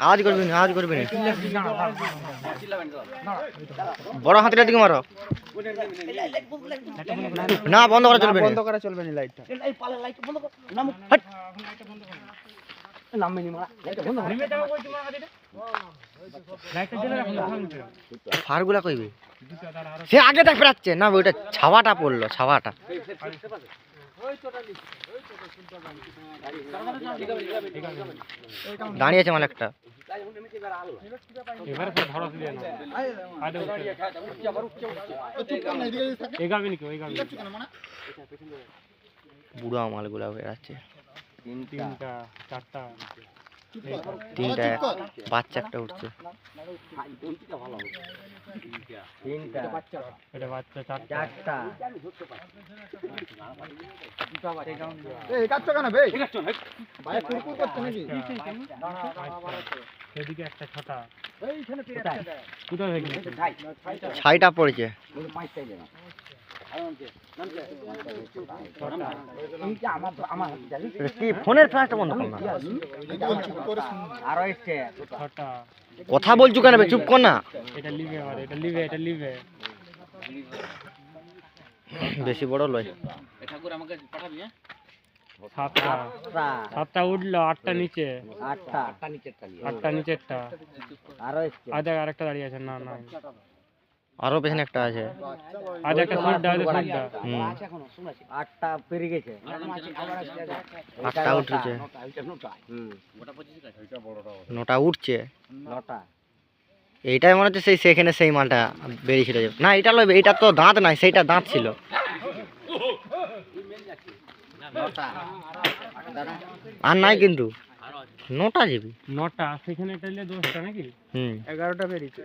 আওয়াজ করবি না, আওয়াজ করবি না। বড় হাতিটার দিকে মারো। না বন্ধ করা চলবে না, বন্ধ করা চলবে না লাইটটা। হাট। ফারগুলা কইবে সে আগে দেখ ফেরাচ্ছে না, ওইটা ছাওয়াটা পড়লো, ছাওয়াটা। দাঁড়িয়ে আছে মানে একটা বুড়ো মালগুলা বেড়াচ্ছে। তিনটা বাচ্চা একটা উঠছে। ছাইটা পড়েছে। কি ফোনের ফ্ল্যাশটা বন্ধ কর না। কথা বলছো কেন, চুপ কর না। বেশি বড় লয়। সাতটা উঠলো, আটটা নিচে, আটটা নিচেরটা। আরেকটা দাঁড়িয়ে আছে। না না, আরো পেছনে একটা আছে। আজ একটা সুটটা আছে, সুটটা। আটটা পেরিয়ে গেছে, আটটা উঠেছে, নটা উঠছে। এইটাই মনে হচ্ছে সেই সেখানে সেই মালটা বেরিয়েছিল। না এটা লয়, এটা তো দাঁত নাই, সেইটা দাঁত ছিল। আর নাই কিন্তু নটা যাবি, নটা সেখানে, 10টা নাকি 11টা বেরিয়েছে।